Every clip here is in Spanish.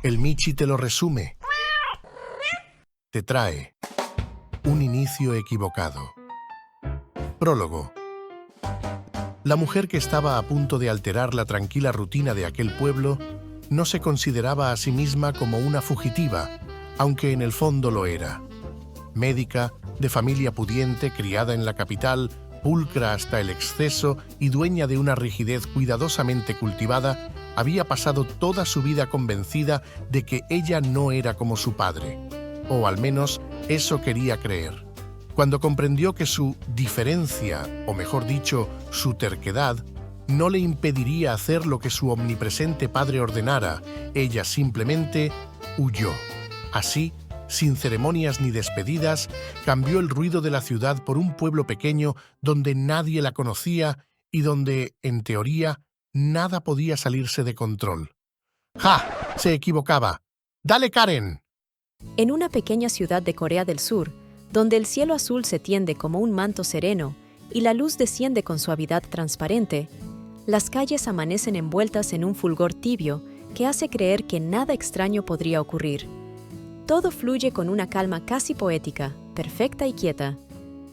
El Michi te lo resume. Te trae un inicio equivocado. Prólogo. La mujer que estaba a punto de alterar la tranquila rutina de aquel pueblo no se consideraba a sí misma como una fugitiva, aunque en el fondo lo era. Médica, de familia pudiente, criada en la capital, pulcra hasta el exceso y dueña de una rigidez cuidadosamente cultivada, había pasado toda su vida convencida de que ella no era como su padre, o al menos eso quería creer. Cuando comprendió que su diferencia, o mejor dicho, su terquedad, no le impediría hacer lo que su omnipresente padre ordenara, ella simplemente huyó. Así, sin ceremonias ni despedidas, cambió el ruido de la ciudad por un pueblo pequeño donde nadie la conocía y donde, en teoría, nada podía salirse de control. ¡Ja! Se equivocaba. ¡Dale, Karen! En una pequeña ciudad de Corea del Sur, donde el cielo azul se tiende como un manto sereno y la luz desciende con suavidad transparente, las calles amanecen envueltas en un fulgor tibio que hace creer que nada extraño podría ocurrir. Todo fluye con una calma casi poética, perfecta y quieta.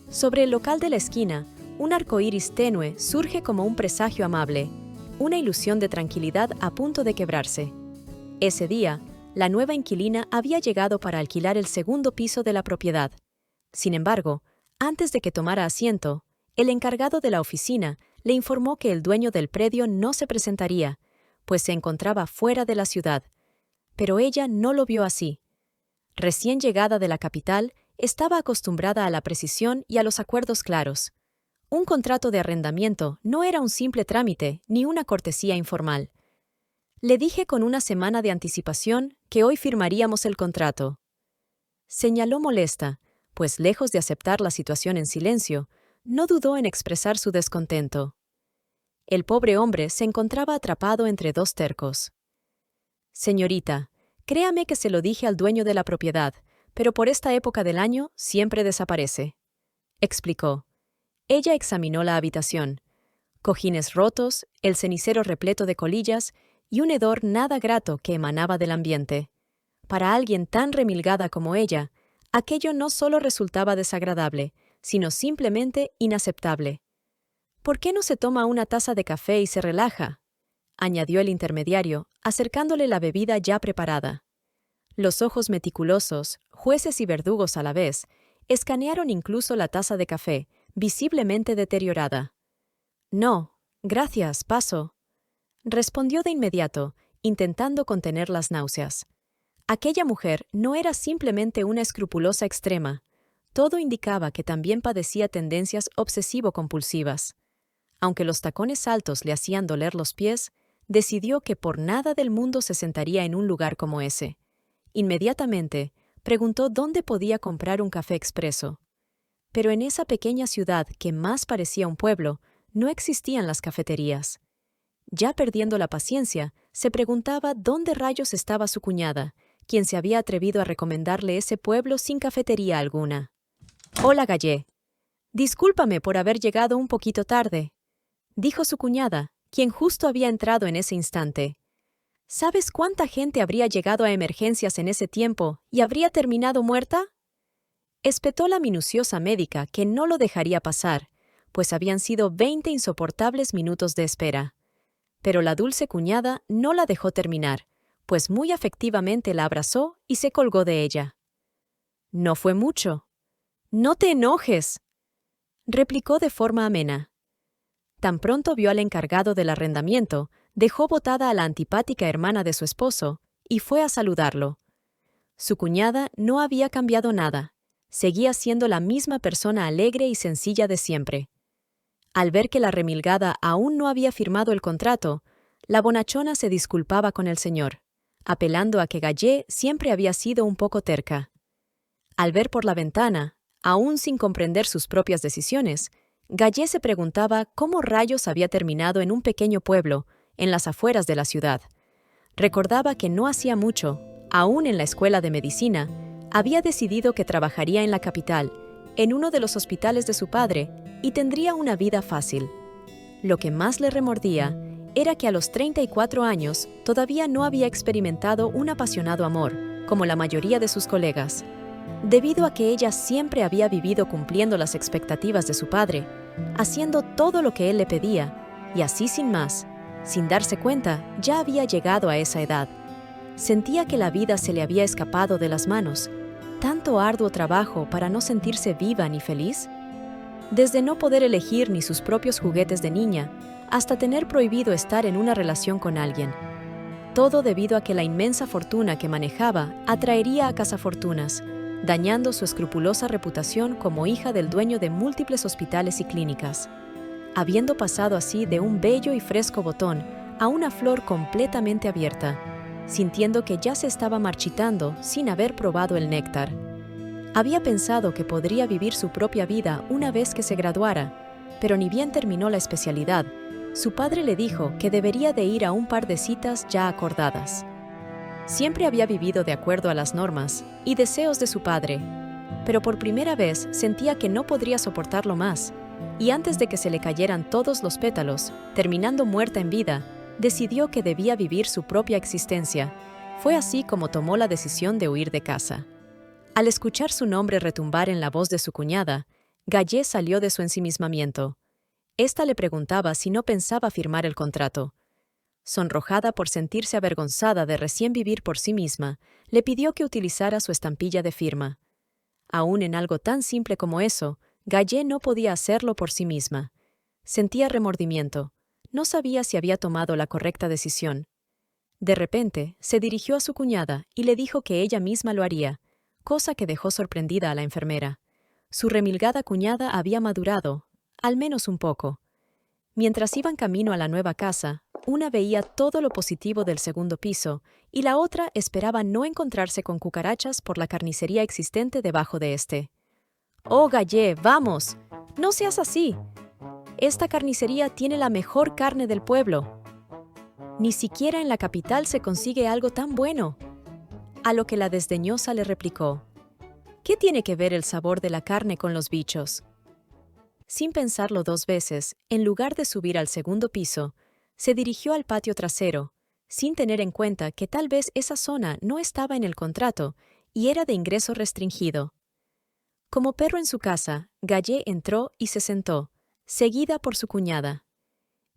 Sobre el local de la esquina, un arco iris tenue surge como un presagio amable, una ilusión de tranquilidad a punto de quebrarse. Ese día, la nueva inquilina había llegado para alquilar el segundo piso de la propiedad. Sin embargo, antes de que tomara asiento, el encargado de la oficina le informó que el dueño del predio no se presentaría, pues se encontraba fuera de la ciudad. Pero ella no lo vio así. Recién llegada de la capital, estaba acostumbrada a la precisión y a los acuerdos claros. Un contrato de arrendamiento no era un simple trámite ni una cortesía informal. Le dije con una semana de anticipación que hoy firmaríamos el contrato. Señaló molesta, pues lejos de aceptar la situación en silencio, no dudó en expresar su descontento. El pobre hombre se encontraba atrapado entre dos tercos. «Señorita, créame que se lo dije al dueño de la propiedad, pero por esta época del año siempre desaparece», explicó. Ella examinó la habitación. Cojines rotos, el cenicero repleto de colillas y un hedor nada grato que emanaba del ambiente. Para alguien tan remilgada como ella, aquello no solo resultaba desagradable, sino simplemente inaceptable. «¿Por qué no se toma una taza de café y se relaja?», añadió el intermediario, acercándole la bebida ya preparada. Los ojos meticulosos, jueces y verdugos a la vez, escanearon incluso la taza de café, visiblemente deteriorada. «No, gracias, paso», respondió de inmediato, intentando contener las náuseas. Aquella mujer no era simplemente una escrupulosa extrema. Todo indicaba que también padecía tendencias obsesivo-compulsivas. Aunque los tacones altos le hacían doler los pies, decidió que por nada del mundo se sentaría en un lugar como ese. Inmediatamente, preguntó dónde podía comprar un café expreso. Pero en esa pequeña ciudad que más parecía un pueblo, no existían las cafeterías. Ya perdiendo la paciencia, se preguntaba dónde rayos estaba su cuñada, quien se había atrevido a recomendarle ese pueblo sin cafetería alguna. «Hola, Gallé. Discúlpame por haber llegado un poquito tarde», dijo su cuñada, quien justo había entrado en ese instante. «¿Sabes cuánta gente habría llegado a emergencias en ese tiempo y habría terminado muerta?», espetó la minuciosa médica, que no lo dejaría pasar, pues habían sido 20 insoportables minutos de espera. Pero la dulce cuñada no la dejó terminar, pues muy afectivamente la abrazó y se colgó de ella. «No fue mucho». «No te enojes», replicó de forma amena. Tan pronto vio al encargado del arrendamiento, dejó botada a la antipática hermana de su esposo y fue a saludarlo. Su cuñada no había cambiado nada, seguía siendo la misma persona alegre y sencilla de siempre. Al ver que la remilgada aún no había firmado el contrato, la bonachona se disculpaba con el señor, apelando a que Gallé siempre había sido un poco terca. Al ver por la ventana, aún sin comprender sus propias decisiones, Gallé se preguntaba cómo rayos había terminado en un pequeño pueblo, en las afueras de la ciudad. Recordaba que no hacía mucho, aún en la escuela de medicina, había decidido que trabajaría en la capital, en uno de los hospitales de su padre, y tendría una vida fácil. Lo que más le remordía era que a los 34 años todavía no había experimentado un apasionado amor, como la mayoría de sus colegas. Debido a que ella siempre había vivido cumpliendo las expectativas de su padre, haciendo todo lo que él le pedía, y así sin más, sin darse cuenta, ya había llegado a esa edad. Sentía que la vida se le había escapado de las manos. ¿Tanto arduo trabajo para no sentirse viva ni feliz? Desde no poder elegir ni sus propios juguetes de niña, hasta tener prohibido estar en una relación con alguien. Todo debido a que la inmensa fortuna que manejaba atraería a cazafortunas, dañando su escrupulosa reputación como hija del dueño de múltiples hospitales y clínicas. Habiendo pasado así de un bello y fresco botón a una flor completamente abierta, sintiendo que ya se estaba marchitando sin haber probado el néctar. Había pensado que podría vivir su propia vida una vez que se graduara, pero ni bien terminó la especialidad, su padre le dijo que debería de ir a un par de citas ya acordadas. Siempre había vivido de acuerdo a las normas y deseos de su padre, pero por primera vez sentía que no podría soportarlo más, y antes de que se le cayeran todos los pétalos, terminando muerta en vida, decidió que debía vivir su propia existencia. Fue así como tomó la decisión de huir de casa. Al escuchar su nombre retumbar en la voz de su cuñada, Galle salió de su ensimismamiento. Esta le preguntaba si no pensaba firmar el contrato. Sonrojada por sentirse avergonzada de recién vivir por sí misma, le pidió que utilizara su estampilla de firma. Aún en algo tan simple como eso, Galle no podía hacerlo por sí misma. Sentía remordimiento. No sabía si había tomado la correcta decisión. De repente, se dirigió a su cuñada y le dijo que ella misma lo haría, cosa que dejó sorprendida a la enfermera. Su remilgada cuñada había madurado, al menos un poco. Mientras iban camino a la nueva casa, una veía todo lo positivo del segundo piso y la otra esperaba no encontrarse con cucarachas por la carnicería existente debajo de este. «Oh, Galle, vamos, no seas así. Esta carnicería tiene la mejor carne del pueblo. Ni siquiera en la capital se consigue algo tan bueno». A lo que la desdeñosa le replicó: «¿Qué tiene que ver el sabor de la carne con los bichos?». Sin pensarlo dos veces, en lugar de subir al segundo piso, se dirigió al patio trasero, sin tener en cuenta que tal vez esa zona no estaba en el contrato y era de ingreso restringido. Como perro en su casa, Galle entró y se sentó, seguida por su cuñada.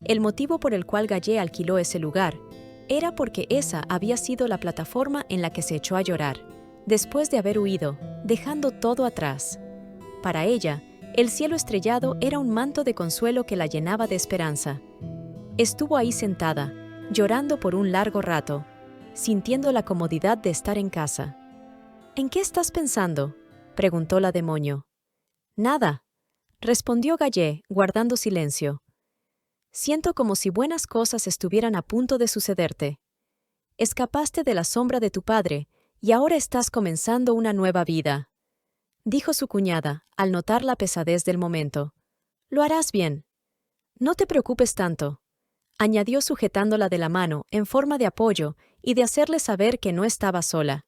El motivo por el cual Galle alquiló ese lugar era porque esa había sido la plataforma en la que se echó a llorar, después de haber huido, dejando todo atrás. Para ella, el cielo estrellado era un manto de consuelo que la llenaba de esperanza. Estuvo ahí sentada, llorando por un largo rato, sintiendo la comodidad de estar en casa. «¿En qué estás pensando?», preguntó la demonio. «Nada», respondió Galle, guardando silencio. «Siento como si buenas cosas estuvieran a punto de sucederte. Escapaste de la sombra de tu padre y ahora estás comenzando una nueva vida», dijo su cuñada, al notar la pesadez del momento. «Lo harás bien. No te preocupes tanto», añadió sujetándola de la mano en forma de apoyo y de hacerle saber que no estaba sola.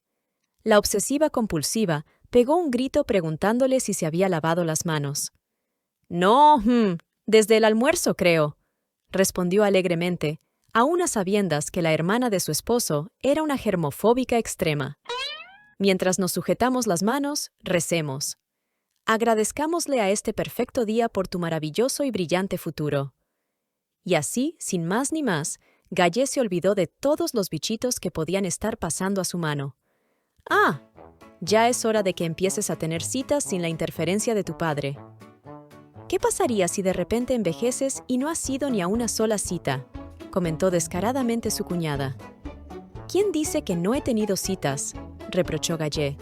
La obsesiva compulsiva pegó un grito preguntándole si se había lavado las manos. «No, desde el almuerzo, creo», respondió alegremente, aún a sabiendas que la hermana de su esposo era una germofóbica extrema. «Mientras nos sujetamos las manos, recemos. Agradezcámosle a este perfecto día por tu maravilloso y brillante futuro». Y así, sin más ni más, Galle se olvidó de todos los bichitos que podían estar pasando a su mano. «Ah, ya es hora de que empieces a tener citas sin la interferencia de tu padre». «¿Qué pasaría si de repente envejeces y no has ido ni a una sola cita?», comentó descaradamente su cuñada. «¿Quién dice que no he tenido citas?», reprochó Galle.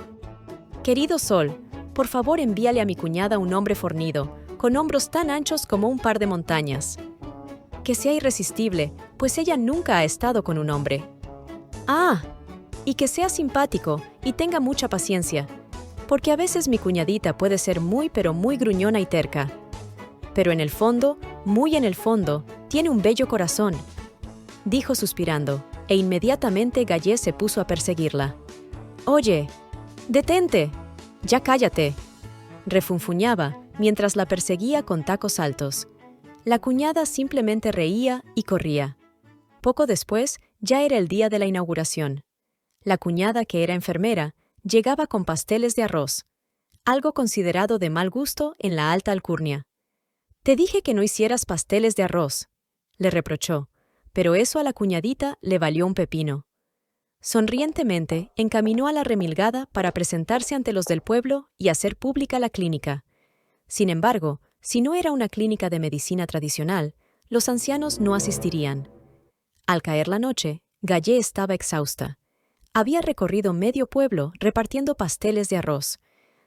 «Querido Sol, por favor envíale a mi cuñada un hombre fornido, con hombros tan anchos como un par de montañas. Que sea irresistible, pues ella nunca ha estado con un hombre. Ah, y que sea simpático y tenga mucha paciencia, porque a veces mi cuñadita puede ser muy pero muy gruñona y terca. Pero en el fondo, muy en el fondo, tiene un bello corazón», dijo suspirando, e inmediatamente Galle se puso a perseguirla. «Oye, detente, ya cállate», refunfuñaba mientras la perseguía con tacos altos. La cuñada simplemente reía y corría. Poco después, ya era el día de la inauguración. La cuñada, que era enfermera, llegaba con pasteles de arroz, algo considerado de mal gusto en la alta alcurnia. «Te dije que no hicieras pasteles de arroz», le reprochó, pero eso a la cuñadita le valió un pepino. Sonrientemente, encaminó a la remilgada para presentarse ante los del pueblo y hacer pública la clínica. Sin embargo, si no era una clínica de medicina tradicional, los ancianos no asistirían. Al caer la noche, Gallé estaba exhausta. Había recorrido medio pueblo repartiendo pasteles de arroz.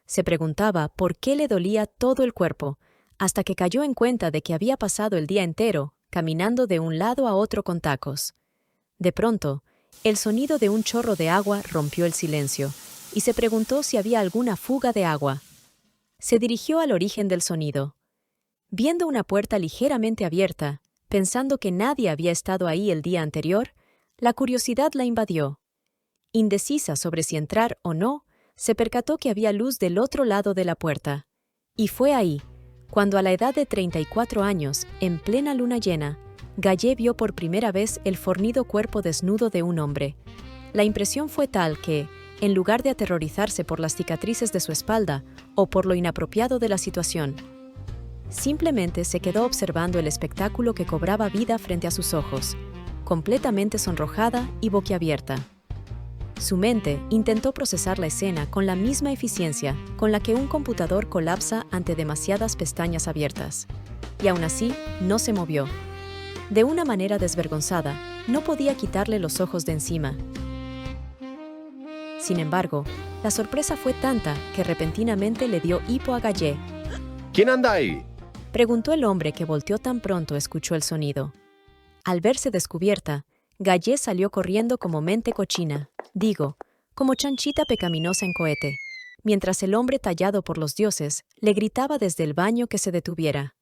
Se preguntaba por qué le dolía todo el cuerpo, hasta que cayó en cuenta de que había pasado el día entero caminando de un lado a otro con tacos. De pronto, el sonido de un chorro de agua rompió el silencio, y se preguntó si había alguna fuga de agua. Se dirigió al origen del sonido. Viendo una puerta ligeramente abierta, pensando que nadie había estado ahí el día anterior, la curiosidad la invadió. Indecisa sobre si entrar o no, se percató que había luz del otro lado de la puerta. Y fue ahí, cuando a la edad de 34 años, en plena luna llena, Gallé vio por primera vez el fornido cuerpo desnudo de un hombre. La impresión fue tal que, en lugar de aterrorizarse por las cicatrices de su espalda o por lo inapropiado de la situación, simplemente se quedó observando el espectáculo que cobraba vida frente a sus ojos, completamente sonrojada y boquiabierta. Su mente intentó procesar la escena con la misma eficiencia con la que un computador colapsa ante demasiadas pestañas abiertas. Y aún así, no se movió. De una manera desvergonzada, no podía quitarle los ojos de encima. Sin embargo, la sorpresa fue tanta que repentinamente le dio hipo a Gallé. ¿Quién anda ahí? Preguntó el hombre, que volteó tan pronto escuchó el sonido. Al verse descubierta, Gallé salió corriendo como mente cochina, como chanchita pecaminosa en cohete, mientras el hombre tallado por los dioses le gritaba desde el baño que se detuviera.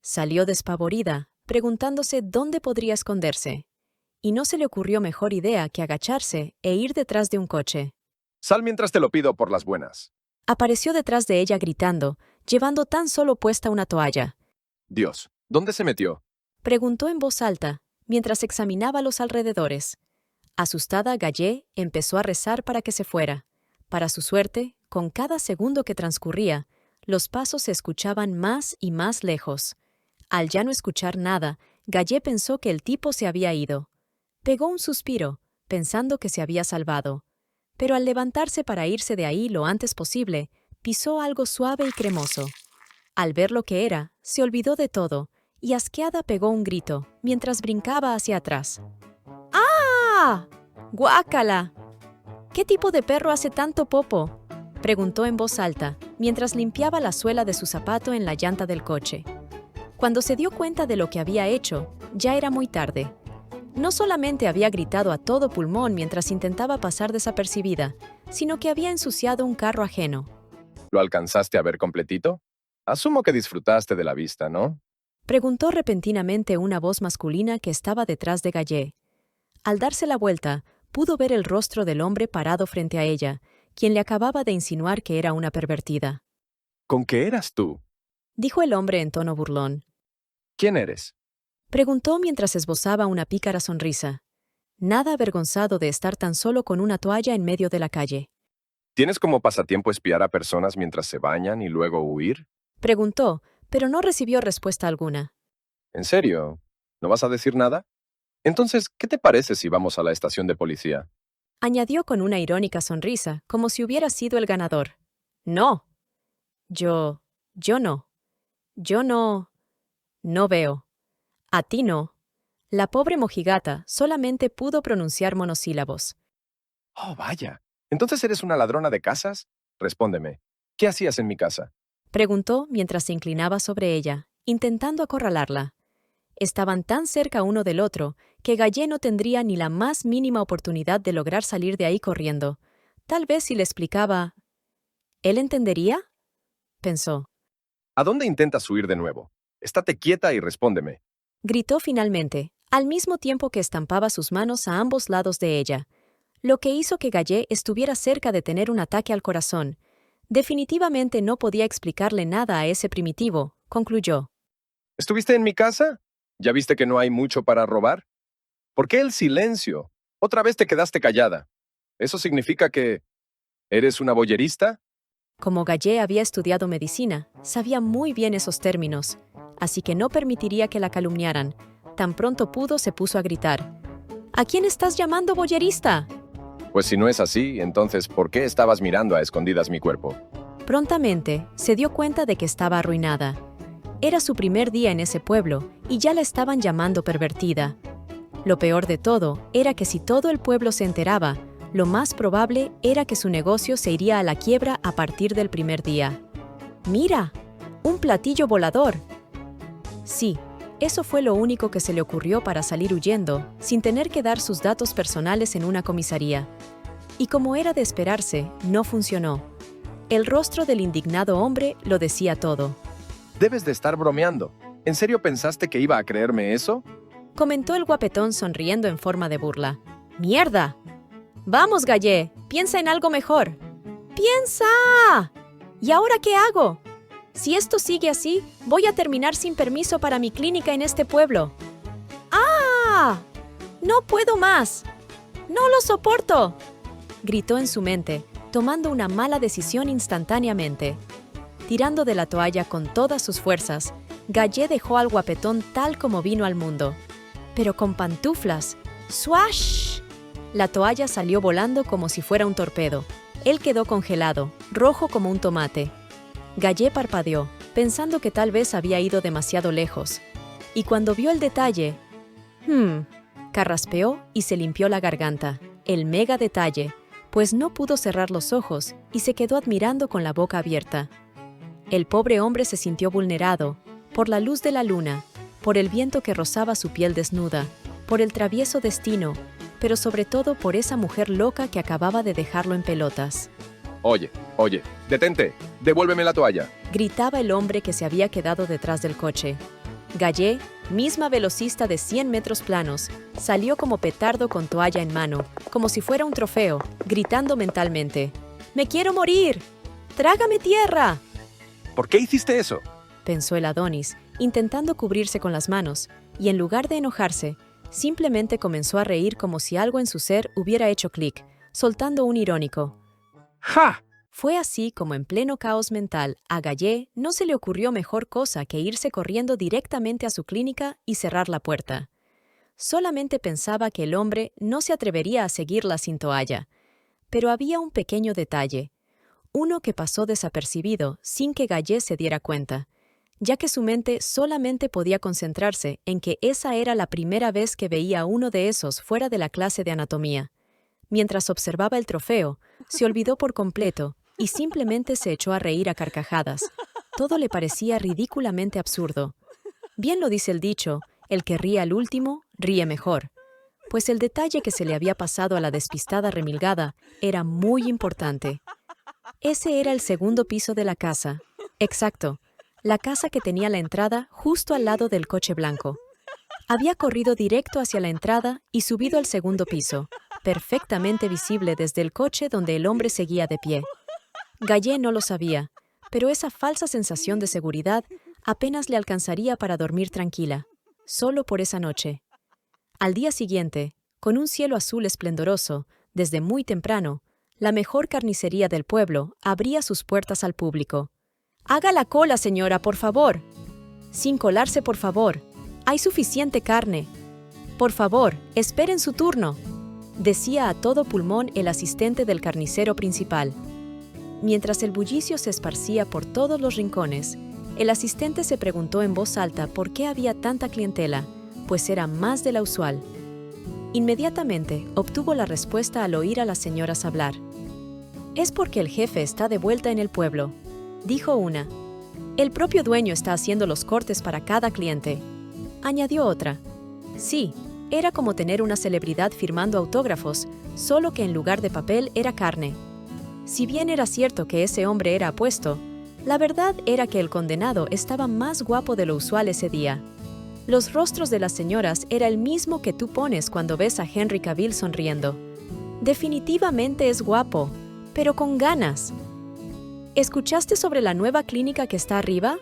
Salió despavorida, preguntándose dónde podría esconderse, y no se le ocurrió mejor idea que agacharse e ir detrás de un coche. Sal mientras te lo pido por las buenas. Apareció detrás de ella gritando, llevando tan solo puesta una toalla. Dios, ¿dónde se metió? Preguntó en voz alta, mientras examinaba los alrededores. Asustada, Gallé empezó a rezar para que se fuera. Para su suerte, con cada segundo que transcurría, los pasos se escuchaban más y más lejos. Al ya no escuchar nada, Gallé pensó que el tipo se había ido. Pegó un suspiro, pensando que se había salvado. Pero al levantarse para irse de ahí lo antes posible, pisó algo suave y cremoso. Al ver lo que era, se olvidó de todo, y asqueada pegó un grito, mientras brincaba hacia atrás. ¡Ah! ¡Guácala! ¿Qué tipo de perro hace tanto popo?, preguntó en voz alta, mientras limpiaba la suela de su zapato en la llanta del coche. Cuando se dio cuenta de lo que había hecho, ya era muy tarde. No solamente había gritado a todo pulmón mientras intentaba pasar desapercibida, sino que había ensuciado un carro ajeno. ¿Lo alcanzaste a ver completito? Asumo que disfrutaste de la vista, ¿no? Preguntó repentinamente una voz masculina que estaba detrás de Gallé. Al darse la vuelta, pudo ver el rostro del hombre parado frente a ella, quien le acababa de insinuar que era una pervertida. ¿Con qué eras tú? Dijo el hombre en tono burlón. ¿Quién eres? Preguntó mientras esbozaba una pícara sonrisa, nada avergonzado de estar tan solo con una toalla en medio de la calle. ¿Tienes como pasatiempo espiar a personas mientras se bañan y luego huir? Preguntó, pero no recibió respuesta alguna. ¿En serio? ¿No vas a decir nada? Entonces, ¿qué te parece si vamos a la estación de policía? Añadió con una irónica sonrisa, como si hubiera sido el ganador. No. Yo no. No veo. A ti no. La pobre mojigata solamente pudo pronunciar monosílabos. Oh, vaya. ¿Entonces eres una ladrona de casas? Respóndeme. ¿Qué hacías en mi casa? Preguntó mientras se inclinaba sobre ella, intentando acorralarla. Estaban tan cerca uno del otro que Gallé no tendría ni la más mínima oportunidad de lograr salir de ahí corriendo. Tal vez si le explicaba... ¿Él entendería?, pensó. ¿A dónde intentas huir de nuevo? Estate quieta y respóndeme. Gritó finalmente, al mismo tiempo que estampaba sus manos a ambos lados de ella, lo que hizo que Gallé estuviera cerca de tener un ataque al corazón. Definitivamente no podía explicarle nada a ese primitivo, concluyó. ¿Estuviste en mi casa? ¿Ya viste que no hay mucho para robar? ¿Por qué el silencio? Otra vez te quedaste callada. ¿Eso significa que eres una boyerista? Como Gallé había estudiado medicina, sabía muy bien esos términos, así que no permitiría que la calumniaran. Tan pronto pudo, se puso a gritar. ¿A quién estás llamando boyerista? Pues si no es así, entonces, ¿por qué estabas mirando a escondidas mi cuerpo? Prontamente, se dio cuenta de que estaba arruinada. Era su primer día en ese pueblo y ya la estaban llamando pervertida. Lo peor de todo era que si todo el pueblo se enteraba, lo más probable era que su negocio se iría a la quiebra a partir del primer día. ¡Mira! ¡Un platillo volador! Sí, eso fue lo único que se le ocurrió para salir huyendo, sin tener que dar sus datos personales en una comisaría. Y como era de esperarse, no funcionó. El rostro del indignado hombre lo decía todo. Debes de estar bromeando. ¿En serio pensaste que iba a creerme eso? Comentó el guapetón sonriendo en forma de burla. ¡Mierda! ¡Vamos, Gallé! ¡Piensa en algo mejor! ¡Piensa! ¿Y ahora qué hago? Si esto sigue así, voy a terminar sin permiso para mi clínica en este pueblo. ¡Ah! ¡No puedo más! ¡No lo soporto!, gritó en su mente, tomando una mala decisión instantáneamente. Tirando de la toalla con todas sus fuerzas, Gallé dejó al guapetón tal como vino al mundo. Pero con pantuflas. ¡Swash! La toalla salió volando como si fuera un torpedo. Él quedó congelado, rojo como un tomate. Gallé parpadeó, pensando que tal vez había ido demasiado lejos. Y cuando vio el detalle, carraspeó y se limpió la garganta. El mega detalle, pues no pudo cerrar los ojos y se quedó admirando con la boca abierta. El pobre hombre se sintió vulnerado, por la luz de la luna, por el viento que rozaba su piel desnuda, por el travieso destino, pero sobre todo por esa mujer loca que acababa de dejarlo en pelotas. Oye, detente, devuélveme la toalla. Gritaba el hombre que se había quedado detrás del coche. Gallé, misma velocista de 100 metros planos, salió como petardo con toalla en mano, como si fuera un trofeo, gritando mentalmente. ¡Me quiero morir! ¡Trágame tierra!, ¿Por qué hiciste eso? pensó el Adonis, intentando cubrirse con las manos, y en lugar de enojarse, simplemente comenzó a reír como si algo en su ser hubiera hecho clic, soltando un irónico. ¡Ja! Fue así como en pleno caos mental, a Gallé no se le ocurrió mejor cosa que irse corriendo directamente a su clínica y cerrar la puerta. Solamente pensaba que el hombre no se atrevería a seguirla sin toalla. Pero había un pequeño detalle, uno que pasó desapercibido sin que Gallé se diera cuenta, ya que su mente solamente podía concentrarse en que esa era la primera vez que veía a uno de esos fuera de la clase de anatomía. Mientras observaba el trofeo, se olvidó por completo y simplemente se echó a reír a carcajadas. Todo le parecía ridículamente absurdo. Bien lo dice el dicho, el que ríe al último, ríe mejor. Pues el detalle que se le había pasado a la despistada remilgada era muy importante. Ese era el segundo piso de la casa. Exacto, la casa que tenía la entrada justo al lado del coche blanco. Había corrido directo hacia la entrada y subido al segundo piso, perfectamente visible desde el coche donde el hombre seguía de pie. Gallé no lo sabía, pero esa falsa sensación de seguridad apenas le alcanzaría para dormir tranquila, solo por esa noche. Al día siguiente, con un cielo azul esplendoroso, desde muy temprano, la mejor carnicería del pueblo abría sus puertas al público. «Haga la cola, señora, por favor». «Sin colarse, por favor. Hay suficiente carne». «Por favor, esperen su turno», decía a todo pulmón el asistente del carnicero principal. Mientras el bullicio se esparcía por todos los rincones, el asistente se preguntó en voz alta por qué había tanta clientela, pues era más de la usual. Inmediatamente obtuvo la respuesta al oír a las señoras hablar. «Es porque el jefe está de vuelta en el pueblo», dijo una. «El propio dueño está haciendo los cortes para cada cliente», añadió otra. Sí, era como tener una celebridad firmando autógrafos, solo que en lugar de papel era carne. Si bien era cierto que ese hombre era apuesto, la verdad era que el condenado estaba más guapo de lo usual ese día. Los rostros de las señoras era el mismo que tú pones cuando ves a Henry Cavill sonriendo. Definitivamente es guapo, pero con ganas. ¿Escuchaste sobre la nueva clínica que está arriba?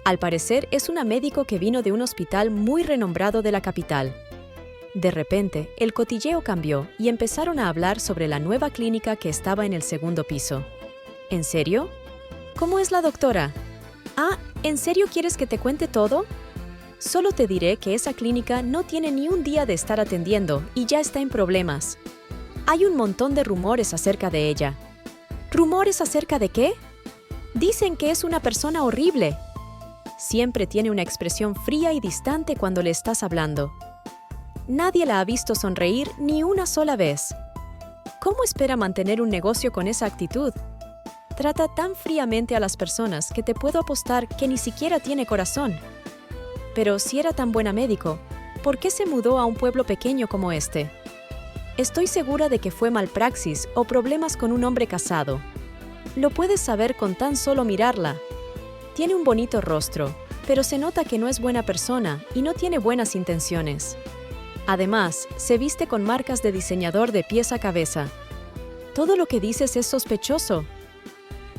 Al parecer es una médico que vino de un hospital muy renombrado de la capital. De repente, el cotilleo cambió y empezaron a hablar sobre la nueva clínica que estaba en el segundo piso. ¿En serio? ¿Cómo es la doctora? Ah, ¿en serio quieres que te cuente todo? Solo te diré que esa clínica no tiene ni un día de estar atendiendo y ya está en problemas. Hay un montón de rumores acerca de ella. ¿Rumores acerca de qué? Dicen que es una persona horrible. Siempre tiene una expresión fría y distante cuando le estás hablando. Nadie la ha visto sonreír ni una sola vez. ¿Cómo espera mantener un negocio con esa actitud? Trata tan fríamente a las personas que te puedo apostar que ni siquiera tiene corazón. Pero si era tan buena médico, ¿por qué se mudó a un pueblo pequeño como este? Estoy segura de que fue malpraxis o problemas con un hombre casado. Lo puedes saber con tan solo mirarla. Tiene un bonito rostro, pero se nota que no es buena persona y no tiene buenas intenciones. Además, se viste con marcas de diseñador de pies a cabeza. Todo lo que dices es sospechoso.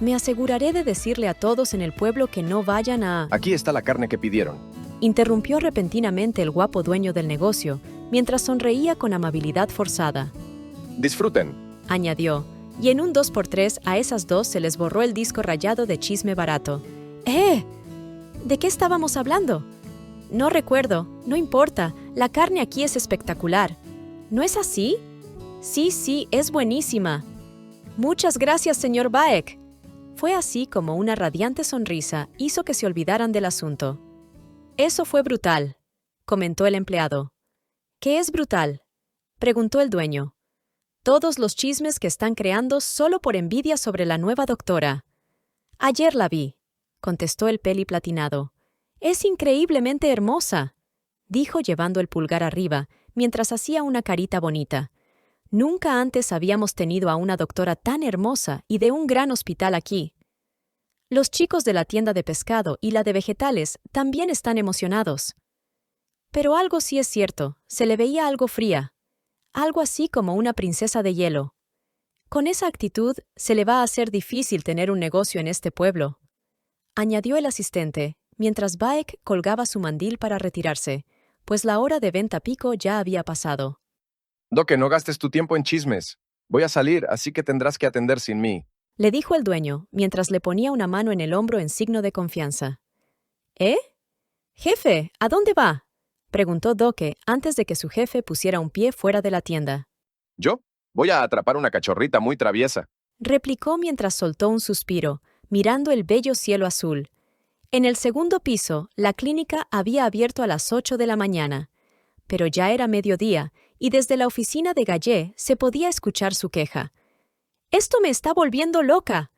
Me aseguraré de decirle a todos en el pueblo que no vayan a... Aquí está la carne que pidieron. Interrumpió repentinamente el guapo dueño del negocio, mientras sonreía con amabilidad forzada. Disfruten. Añadió, y en un 2x3 a esas dos se les borró el disco rayado de chisme barato. ¿De qué estábamos hablando? No recuerdo, no importa, la carne aquí es espectacular. ¿No es así? Sí, es buenísima. Muchas gracias, señor Baek. Fue así como una radiante sonrisa hizo que se olvidaran del asunto. Eso fue brutal, comentó el empleado. ¿Qué es brutal?, preguntó el dueño. Todos los chismes que están creando solo por envidia sobre la nueva doctora. Ayer la vi, contestó el peli platinado. Es increíblemente hermosa, dijo llevando el pulgar arriba, mientras hacía una carita bonita. Nunca antes habíamos tenido a una doctora tan hermosa y de un gran hospital aquí. Los chicos de la tienda de pescado y la de vegetales también están emocionados. Pero algo sí es cierto, se le veía algo fría, algo así como una princesa de hielo. Con esa actitud se le va a hacer difícil tener un negocio en este pueblo, añadió el asistente, mientras Baek colgaba su mandil para retirarse, pues la hora de venta pico ya había pasado. Doque, no gastes tu tiempo en chismes. Voy a salir, así que tendrás que atender sin mí. Le dijo el dueño, mientras le ponía una mano en el hombro en signo de confianza. ¿Eh? Jefe, ¿a dónde va?, preguntó Doque antes de que su jefe pusiera un pie fuera de la tienda. ¿Yo? Voy a atrapar una cachorrita muy traviesa. Replicó mientras soltó un suspiro, mirando el bello cielo azul. En el segundo piso, la clínica había abierto a las 8 de la mañana, pero ya era mediodía y desde la oficina de Gallé se podía escuchar su queja. «Esto me está volviendo loca.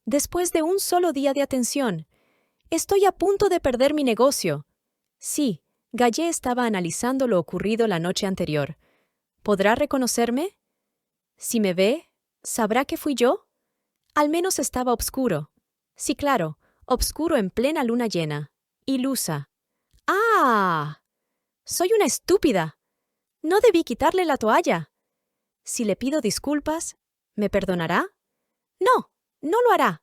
Después de un solo día de atención, estoy a punto de perder mi negocio». Sí, Gallé estaba analizando lo ocurrido la noche anterior. ¿Podrá reconocerme? Si me ve, ¿sabrá que fui yo? Al menos estaba obscuro. Sí, claro, obscuro en plena luna llena. Ilusa. ¡Ah! Soy una estúpida. No debí quitarle la toalla. Si le pido disculpas, ¿me perdonará? No, no lo hará.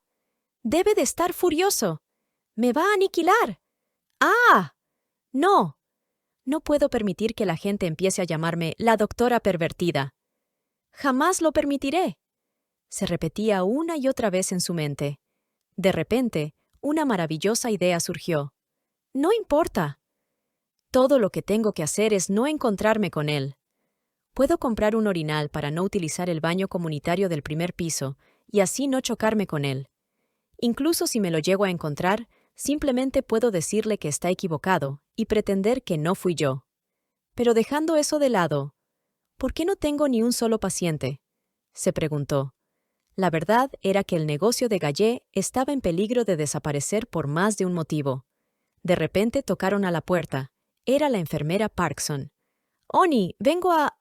Debe de estar furioso. Me va a aniquilar. ¡Ah! No. No puedo permitir que la gente empiece a llamarme la doctora pervertida. Jamás lo permitiré. Se repetía una y otra vez en su mente. De repente, una maravillosa idea surgió. No importa. Todo lo que tengo que hacer es no encontrarme con él. Puedo comprar un orinal para no utilizar el baño comunitario del primer piso y así no chocarme con él. Incluso si me lo llego a encontrar, simplemente puedo decirle que está equivocado y pretender que no fui yo. Pero dejando eso de lado, ¿por qué no tengo ni un solo paciente?, se preguntó. La verdad era que el negocio de Gallé estaba en peligro de desaparecer por más de un motivo. De repente tocaron a la puerta. Era la enfermera Parkson. «Oni, vengo a...».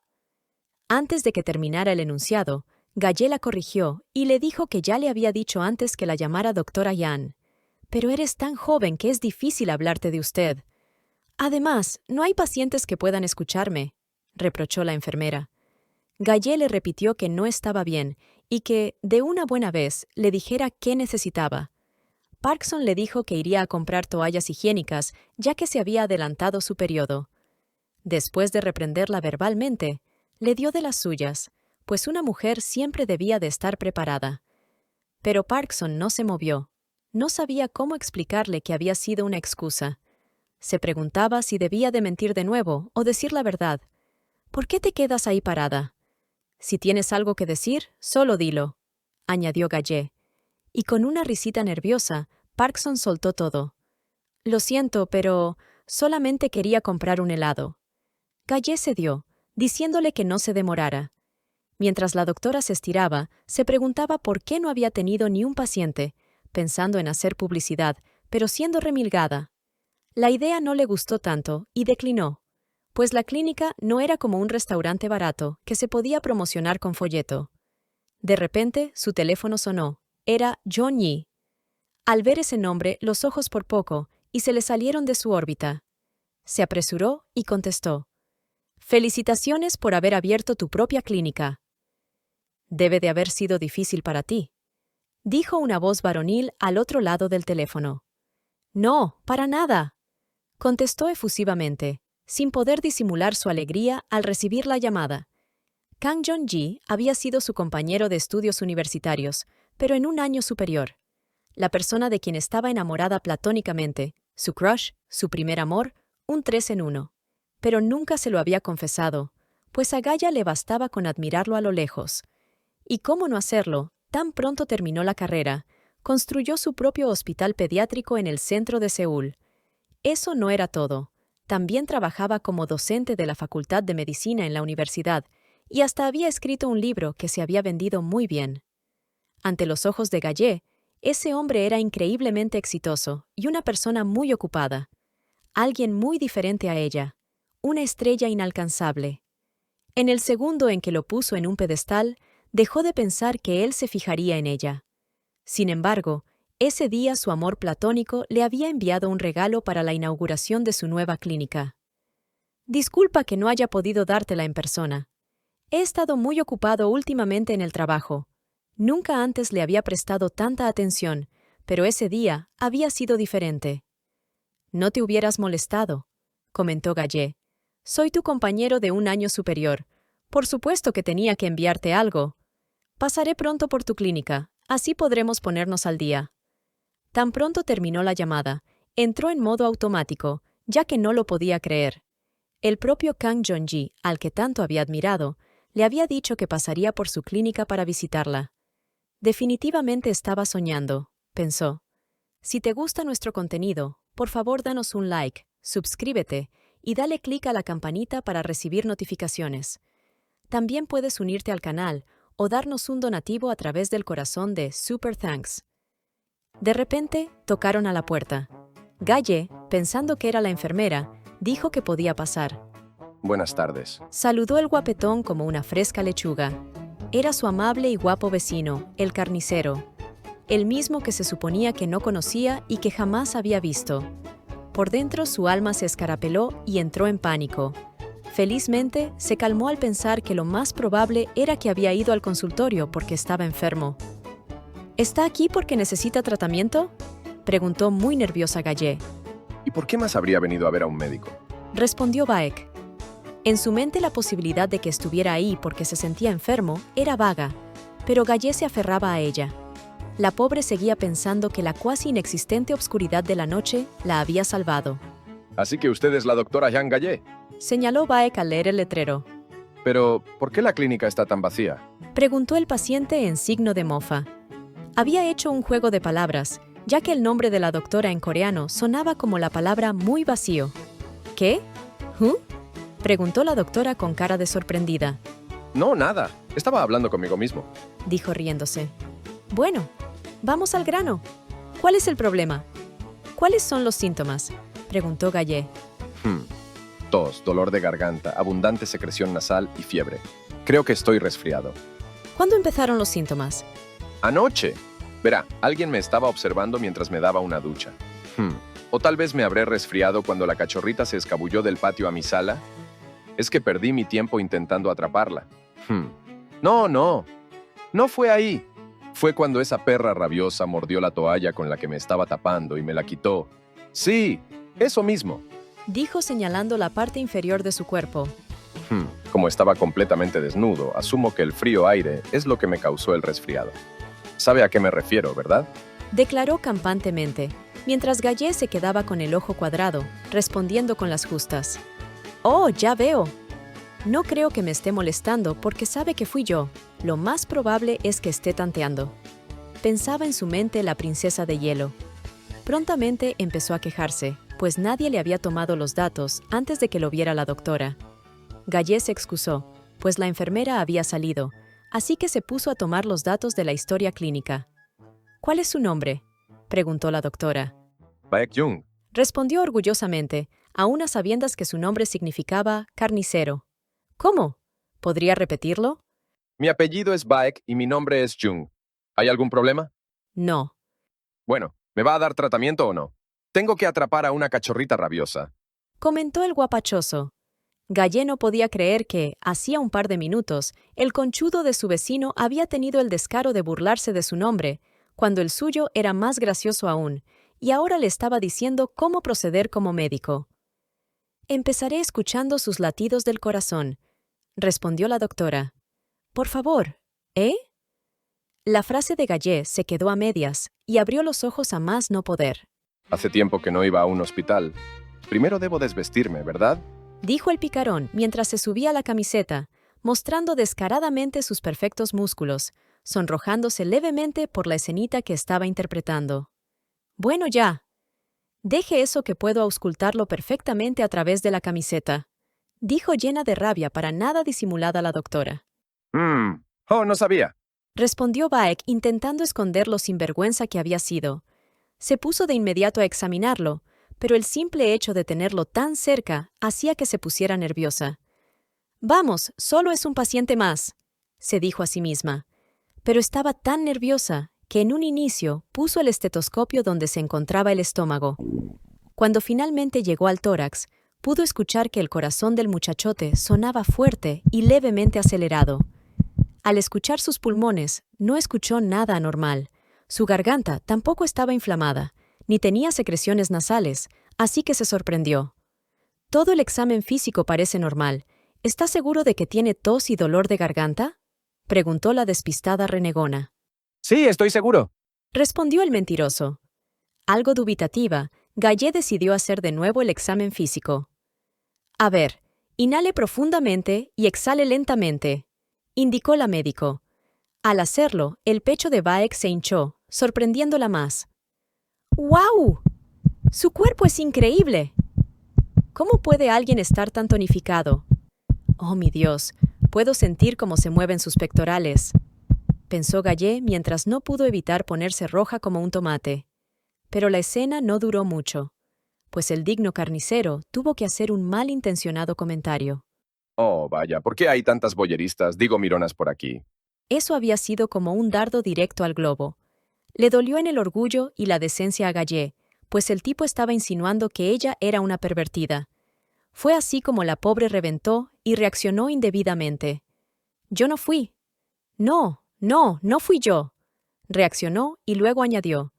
Antes de que terminara el enunciado, Gallé la corrigió y le dijo que ya le había dicho antes que la llamara doctora Yan. «Pero eres tan joven que es difícil hablarte de usted». «Además, no hay pacientes que puedan escucharme», reprochó la enfermera. Gallé le repitió que no estaba bien y que, de una buena vez, le dijera qué necesitaba. Parkson le dijo que iría a comprar toallas higiénicas, ya que se había adelantado su periodo. Después de reprenderla verbalmente, le dio de las suyas, pues una mujer siempre debía de estar preparada. Pero Parkson no se movió. No sabía cómo explicarle que había sido una excusa. Se preguntaba si debía de mentir de nuevo o decir la verdad. ¿Por qué te quedas ahí parada? Si tienes algo que decir, solo dilo, añadió Gallet. Y con una risita nerviosa, Parkson soltó todo. Lo siento, pero solamente quería comprar un helado. Gallet cedió, diciéndole que no se demorara. Mientras la doctora se estiraba, se preguntaba por qué no había tenido ni un paciente, pensando en hacer publicidad, pero siendo remilgada. La idea no le gustó tanto y declinó, pues la clínica no era como un restaurante barato que se podía promocionar con folleto. De repente, su teléfono sonó. Era John Yi. Al ver ese nombre, los ojos por poco, y se le salieron de su órbita. Se apresuró y contestó. «Felicitaciones por haber abierto tu propia clínica». «Debe de haber sido difícil para ti», dijo una voz varonil al otro lado del teléfono. «No, para nada», contestó efusivamente, sin poder disimular su alegría al recibir la llamada. Kang Jong-ji había sido su compañero de estudios universitarios, pero en un año superior. La persona de quien estaba enamorada platónicamente, su crush, su primer amor, un 3 en 1. Pero nunca se lo había confesado, pues a Gaia le bastaba con admirarlo a lo lejos. Y cómo no hacerlo, tan pronto terminó la carrera, construyó su propio hospital pediátrico en el centro de Seúl. Eso no era todo. También trabajaba como docente de la Facultad de Medicina en la universidad, y hasta había escrito un libro que se había vendido muy bien. Ante los ojos de Gallet, ese hombre era increíblemente exitoso y una persona muy ocupada. Alguien muy diferente a ella, una estrella inalcanzable. En el segundo en que lo puso en un pedestal, dejó de pensar que él se fijaría en ella. Sin embargo, ese día su amor platónico le había enviado un regalo para la inauguración de su nueva clínica. «Disculpa que no haya podido dártela en persona. He estado muy ocupado últimamente en el trabajo. Nunca antes le había prestado tanta atención, pero ese día había sido diferente». «No te hubieras molestado», comentó Gallet. «Soy tu compañero de un año superior. Por supuesto que tenía que enviarte algo. Pasaré pronto por tu clínica, así podremos ponernos al día». Tan pronto terminó la llamada, entró en modo automático, ya que no lo podía creer. El propio Kang Jong-ji, al que tanto había admirado, le había dicho que pasaría por su clínica para visitarla. Definitivamente estaba soñando, pensó. Si te gusta nuestro contenido, por favor danos un like, suscríbete y dale clic a la campanita para recibir notificaciones. También puedes unirte al canal o darnos un donativo a través del corazón de Super Thanks. De repente, tocaron a la puerta. Gallet, pensando que era la enfermera, dijo que podía pasar. Buenas tardes. Saludó el guapetón como una fresca lechuga. Era su amable y guapo vecino, el carnicero, el mismo que se suponía que no conocía y que jamás había visto. Por dentro su alma se escarapeló y entró en pánico. Felizmente, se calmó al pensar que lo más probable era que había ido al consultorio porque estaba enfermo. ¿Está aquí porque necesita tratamiento?, preguntó muy nerviosa Gallet. ¿Y por qué más habría venido a ver a un médico? Respondió Baek. En su mente la posibilidad de que estuviera ahí porque se sentía enfermo era vaga, pero Gallet se aferraba a ella. La pobre seguía pensando que la cuasi inexistente obscuridad de la noche la había salvado. Así que usted es la doctora Jean Gallet. Señaló Baek al leer el letrero. Pero, ¿por qué la clínica está tan vacía? Preguntó el paciente en signo de mofa. Había hecho un juego de palabras, ya que el nombre de la doctora en coreano sonaba como la palabra muy vacío. ¿Qué? ¿Huh? Preguntó la doctora con cara de sorprendida. No, nada. Estaba hablando conmigo mismo. Dijo riéndose. Bueno, vamos al grano. ¿Cuál es el problema? ¿Cuáles son los síntomas?, preguntó Gallet. Tos, dolor de garganta, abundante secreción nasal y fiebre. Creo que estoy resfriado. ¿Cuándo empezaron los síntomas? Anoche. Verá, alguien me estaba observando mientras me daba una ducha. O tal vez me habré resfriado cuando la cachorrita se escabulló del patio a mi sala. Es que perdí mi tiempo intentando atraparla. No fue ahí. Fue cuando esa perra rabiosa mordió la toalla con la que me estaba tapando y me la quitó. Sí, eso mismo. dijo señalando la parte inferior de su cuerpo. Como estaba completamente desnudo, asumo que el frío aire es lo que me causó el resfriado. ¿Sabe a qué me refiero, verdad? Declaró campantemente, mientras Gallé se quedaba con el ojo cuadrado, respondiendo con las justas. «Oh, ya veo. No creo que me esté molestando porque sabe que fui yo. Lo más probable es que esté tanteando». Pensaba en su mente la princesa de hielo. Prontamente empezó a quejarse, pues nadie le había tomado los datos antes de que lo viera la doctora. Gallé se excusó, pues la enfermera había salido, así que se puso a tomar los datos de la historia clínica. «¿Cuál es su nombre?», preguntó la doctora. Baek Jung. Respondió orgullosamente, aún a sabiendas que su nombre significaba carnicero. «¿Cómo? ¿Podría repetirlo?» Mi apellido es Baek y mi nombre es Jung. ¿Hay algún problema? «No». Bueno, ¿me va a dar tratamiento o no? Tengo que atrapar a una cachorrita rabiosa. Comentó el guapachoso. Gallé no podía creer que, hacía un par de minutos, el conchudo de su vecino había tenido el descaro de burlarse de su nombre, cuando el suyo era más gracioso aún, y ahora le estaba diciendo cómo proceder como médico. «Empezaré escuchando sus latidos del corazón», respondió la doctora. «Por favor, ¿eh?» La frase de Gallé se quedó a medias y abrió los ojos a más no poder. Hace tiempo que no iba a un hospital. Primero debo desvestirme, ¿verdad? Dijo el picarón mientras se subía la camiseta, mostrando descaradamente sus perfectos músculos, sonrojándose levemente por la escenita que estaba interpretando. «Bueno ya. Deje eso que puedo auscultarlo perfectamente a través de la camiseta», dijo llena de rabia para nada disimulada la doctora. Oh, no sabía. Respondió Baek intentando esconder lo sinvergüenza que había sido. Se puso de inmediato a examinarlo, pero el simple hecho de tenerlo tan cerca hacía que se pusiera nerviosa. «Vamos, solo es un paciente más», se dijo a sí misma. Pero estaba tan nerviosa que en un inicio puso el estetoscopio donde se encontraba el estómago. Cuando finalmente llegó al tórax, pudo escuchar que el corazón del muchachote sonaba fuerte y levemente acelerado. Al escuchar sus pulmones, no escuchó nada anormal. Su garganta tampoco estaba inflamada, ni tenía secreciones nasales, así que se sorprendió. «Todo el examen físico parece normal. ¿Está seguro de que tiene tos y dolor de garganta?», preguntó la despistada renegona. Sí, estoy seguro. Respondió el mentiroso. Algo dubitativa, Gallé decidió hacer de nuevo el examen físico. «A ver, inhale profundamente y exhale lentamente», indicó la médico. Al hacerlo, el pecho de Baek se hinchó, sorprendiéndola más. «¡Guau! ¡Su cuerpo es increíble! ¿Cómo puede alguien estar tan tonificado? Oh, mi Dios, puedo sentir cómo se mueven sus pectorales», pensó Gallé mientras no pudo evitar ponerse roja como un tomate. Pero la escena no duró mucho, pues el digno carnicero tuvo que hacer un malintencionado comentario. Oh, vaya, ¿por qué hay tantas boyeristas, digo mironas por aquí? Eso había sido como un dardo directo al globo. Le dolió en el orgullo y la decencia a Gallé, pues el tipo estaba insinuando que ella era una pervertida. Fue así como la pobre reventó y reaccionó indebidamente. «Yo no fui». «No, no, no fui yo», reaccionó y luego añadió.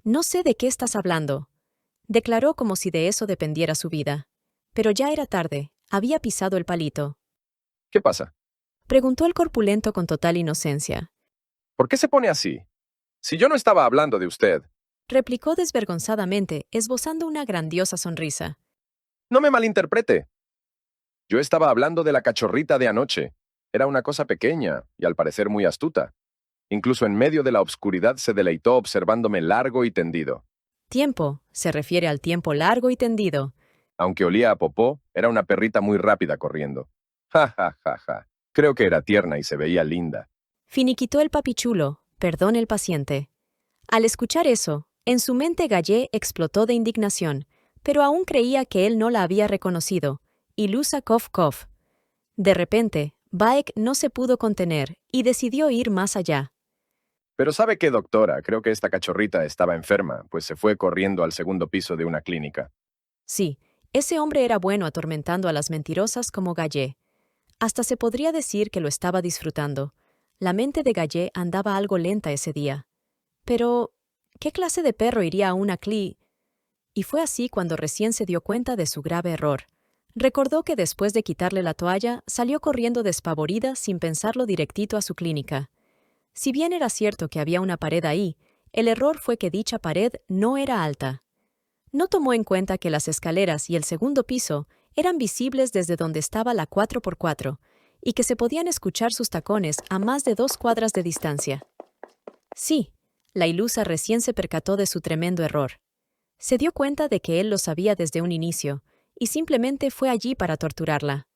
«No sé de qué estás hablando», declaró como si de eso dependiera su vida. Pero ya era tarde, había pisado el palito. ¿Qué pasa? Preguntó el corpulento con total inocencia. ¿Por qué se pone así? Si yo no estaba hablando de usted. Replicó desvergonzadamente, esbozando una grandiosa sonrisa. No me malinterprete. Yo estaba hablando de la cachorrita de anoche. Era una cosa pequeña y al parecer muy astuta. Incluso en medio de la obscuridad se deleitó observándome largo y tendido. Tiempo, se refiere al tiempo largo y tendido. Aunque olía a popó, era una perrita muy rápida corriendo. Ja, ja, ja, ja. Creo que era tierna y se veía linda. Finiquitó el papichulo, perdón el paciente. Al escuchar eso, en su mente Gallé explotó de indignación, pero aún creía que él no la había reconocido. Ilusa cof cof. De repente, Baek no se pudo contener y decidió ir más allá. Pero ¿sabe qué, doctora? Creo que esta cachorrita estaba enferma, pues se fue corriendo al segundo piso de una clínica. Sí, ese hombre era bueno atormentando a las mentirosas como Gallé. Hasta se podría decir que lo estaba disfrutando. La mente de Gallé andaba algo lenta ese día. Pero, ¿qué clase de perro iría a una y fue así cuando recién se dio cuenta de su grave error. Recordó que después de quitarle la toalla, salió corriendo despavorida sin pensarlo directito a su clínica. Si bien era cierto que había una pared ahí, el error fue que dicha pared no era alta. No tomó en cuenta que las escaleras y el segundo piso eran visibles desde donde estaba la 4x4 y que se podían escuchar sus tacones a más de 2 cuadras de distancia. Sí, la ilusa recién se percató de su tremendo error. Se dio cuenta de que él lo sabía desde un inicio, y simplemente fue allí para torturarla.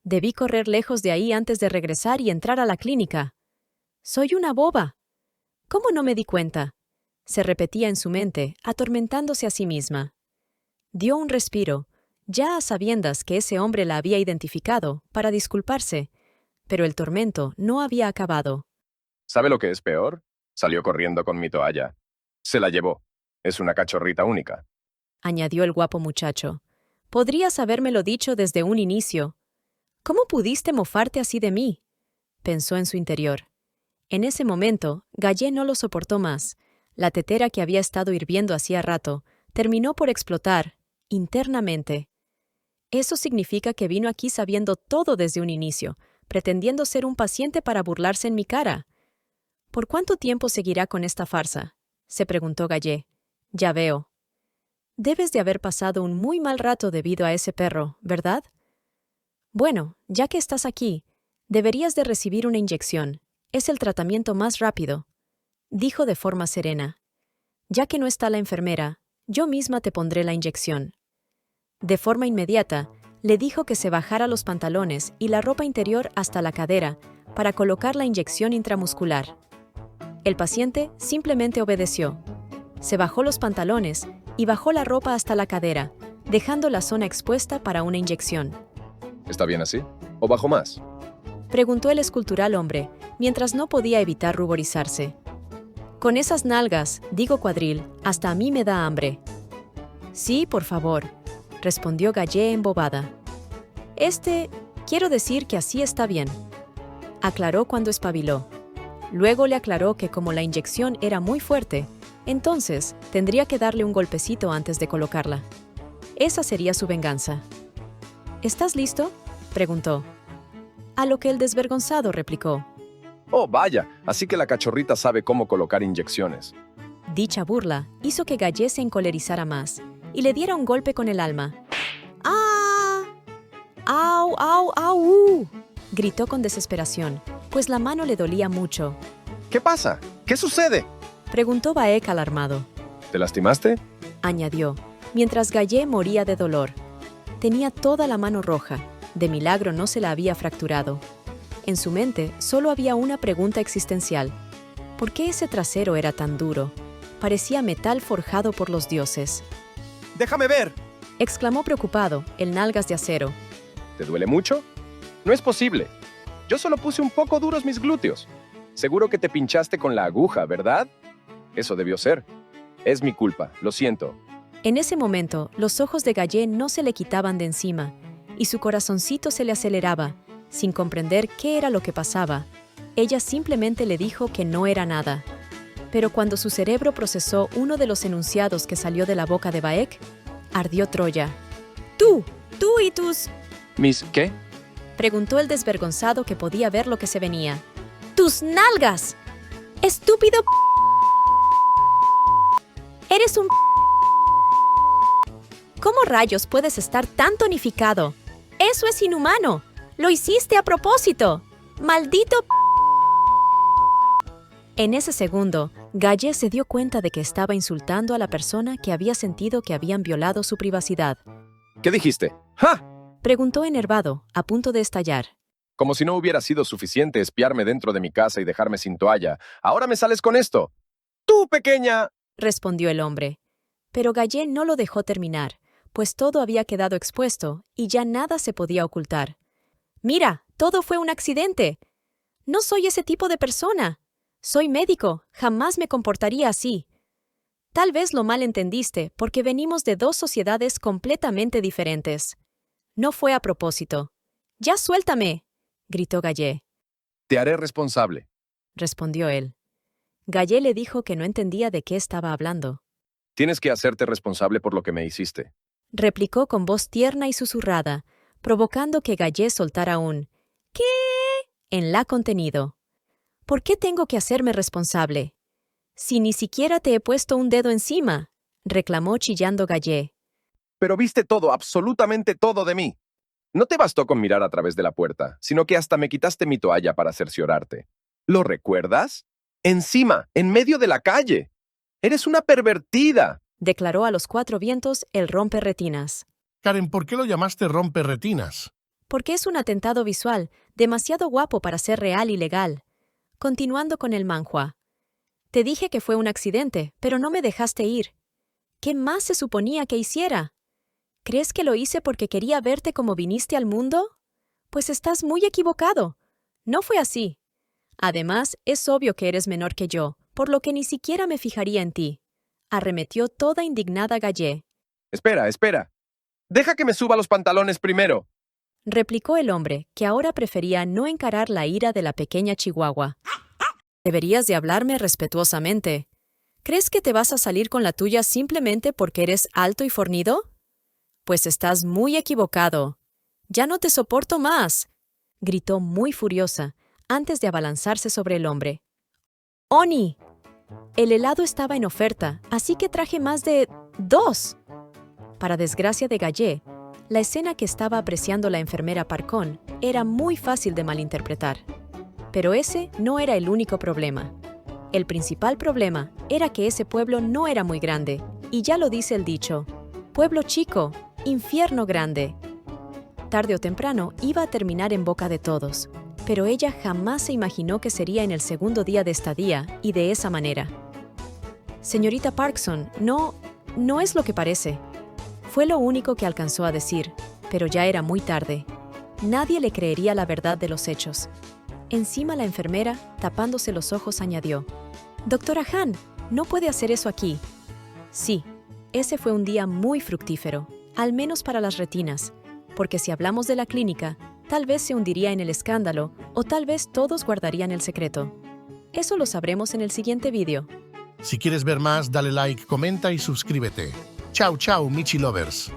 Debí correr lejos de ahí antes de regresar y entrar a la clínica. Soy una boba. ¿Cómo no me di cuenta? Se repetía en su mente, atormentándose a sí misma. Dio un respiro, ya a sabiendas que ese hombre la había identificado, para disculparse, pero el tormento no había acabado. ¿Sabe lo que es peor? Salió corriendo con mi toalla. Se la llevó. Es una cachorrita única. Añadió el guapo muchacho. Podrías habérmelo dicho desde un inicio. ¿Cómo pudiste mofarte así de mí? Pensó en su interior. En ese momento, Gallé no lo soportó más. La tetera que había estado hirviendo hacía rato terminó por explotar, internamente. Eso significa que vino aquí sabiendo todo desde un inicio, pretendiendo ser un paciente para burlarse en mi cara. ¿Por cuánto tiempo seguirá con esta farsa?, se preguntó Gallé. Ya veo. Debes de haber pasado un muy mal rato debido a ese perro, ¿verdad? Bueno, ya que estás aquí, deberías de recibir una inyección. Es el tratamiento más rápido, dijo de forma serena. Ya que no está la enfermera, yo misma te pondré la inyección. De forma inmediata, le dijo que se bajara los pantalones y la ropa interior hasta la cadera para colocar la inyección intramuscular. El paciente simplemente obedeció. Se bajó los pantalones y bajó la ropa hasta la cadera, dejando la zona expuesta para una inyección. ¿Está bien así? ¿O bajo más? Preguntó el escultural hombre, mientras no podía evitar ruborizarse. Con esas nalgas, digo Cuadril, hasta a mí me da hambre. Sí, por favor, respondió Gallé embobada. Quiero decir que así está bien, aclaró cuando espabiló. Luego le aclaró que como la inyección era muy fuerte, entonces tendría que darle un golpecito antes de colocarla. Esa sería su venganza. ¿Estás listo?, preguntó. A lo que el desvergonzado replicó. Oh, vaya, así que la cachorrita sabe cómo colocar inyecciones. Dicha burla hizo que Gallé se encolerizara más y le diera un golpe con el alma. ¡Ah! ¡Au, au, au! Gritó con desesperación, pues la mano le dolía mucho. ¿Qué pasa? ¿Qué sucede? Preguntó Baek alarmado. ¿Te lastimaste? Añadió, mientras Gallé moría de dolor. Tenía toda la mano roja. De milagro no se la había fracturado. En su mente solo había una pregunta existencial. ¿Por qué ese trasero era tan duro? Parecía metal forjado por los dioses. ¡Déjame ver! Exclamó preocupado, el nalgas de acero. ¿Te duele mucho? No es posible. Yo solo puse un poco duros mis glúteos. Seguro que te pinchaste con la aguja, ¿verdad? Eso debió ser. Es mi culpa, lo siento. En ese momento, los ojos de Gallé no se le quitaban de encima, y su corazoncito se le aceleraba, sin comprender qué era lo que pasaba. Ella simplemente le dijo que no era nada. Pero cuando su cerebro procesó uno de los enunciados que salió de la boca de Baek, ardió Troya. ¡Tú y tus...! ¿Mis qué? Preguntó el desvergonzado que podía ver lo que se venía. ¡Tus nalgas! ¡Estúpido! ¡Eres un... ¿Cómo rayos puedes estar tan tonificado? ¡Eso es inhumano! ¡Lo hiciste a propósito! ¡Maldito! En ese segundo, Gallé se dio cuenta de que estaba insultando a la persona que había sentido que habían violado su privacidad. ¿Qué dijiste? ¡Ja! Preguntó enervado, a punto de estallar. Como si no hubiera sido suficiente espiarme dentro de mi casa y dejarme sin toalla. ¿Ahora me sales con esto? ¡Tú, pequeña! Respondió el hombre. Pero Gallé no lo dejó terminar, pues todo había quedado expuesto y ya nada se podía ocultar. Mira, todo fue un accidente. No soy ese tipo de persona. Soy médico, jamás me comportaría así. Tal vez lo malentendiste porque venimos de dos sociedades completamente diferentes. No fue a propósito. ¡Ya suéltame!, gritó Gallé. Te haré responsable, Respondió él. Gallé le dijo que no entendía de qué estaba hablando. Tienes que hacerte responsable por lo que me hiciste. replicó con voz tierna y susurrada, provocando que Gallet soltara un ¿qué? En la contenido. ¿Por qué tengo que hacerme responsable? Si ni siquiera te he puesto un dedo encima, reclamó chillando Gallet. Pero viste todo, absolutamente todo de mí. No te bastó con mirar a través de la puerta, sino que hasta me quitaste mi toalla para cerciorarte. ¿Lo recuerdas? Encima, en medio de la calle. Eres una pervertida. Declaró a los cuatro vientos el romperretinas. Karen, ¿por qué lo llamaste romperretinas? Porque es un atentado visual, demasiado guapo para ser real y legal. Continuando con el manhua. Te dije que fue un accidente, pero no me dejaste ir. ¿Qué más se suponía que hiciera? ¿Crees que lo hice porque quería verte como viniste al mundo? Pues estás muy equivocado. No fue así. Además, es obvio que eres menor que yo, por lo que ni siquiera me fijaría en ti. Arremetió toda indignada Gallet. Espera, espera. Deja que me suba los pantalones primero. Replicó el hombre, que ahora prefería no encarar la ira de la pequeña chihuahua. Deberías de hablarme respetuosamente. ¿Crees que te vas a salir con la tuya simplemente porque eres alto y fornido? Pues estás muy equivocado. Ya no te soporto más, gritó muy furiosa, antes de abalanzarse sobre el hombre. ¡Oni! El helado estaba en oferta, así que traje más de 2. Para desgracia de Gallet, la escena que estaba apreciando la enfermera Parcón era muy fácil de malinterpretar. Pero ese no era el único problema. El principal problema era que ese pueblo no era muy grande, y ya lo dice el dicho, pueblo chico, infierno grande. Tarde o temprano iba a terminar en boca de todos, pero ella jamás se imaginó que sería en el segundo día de estadía y de esa manera. Señorita Parkson, no es lo que parece. Fue lo único que alcanzó a decir, pero ya era muy tarde. Nadie le creería la verdad de los hechos. Encima la enfermera, tapándose los ojos, añadió, «Doctora Han, no puede hacer eso aquí». Sí, ese fue un día muy fructífero, al menos para las retinas, porque si hablamos de la clínica, tal vez se hundiría en el escándalo o tal vez todos guardarían el secreto. Eso lo sabremos en el siguiente vídeo. Si quieres ver más, dale like, comenta y suscríbete. Chao, chao, Michi Lovers.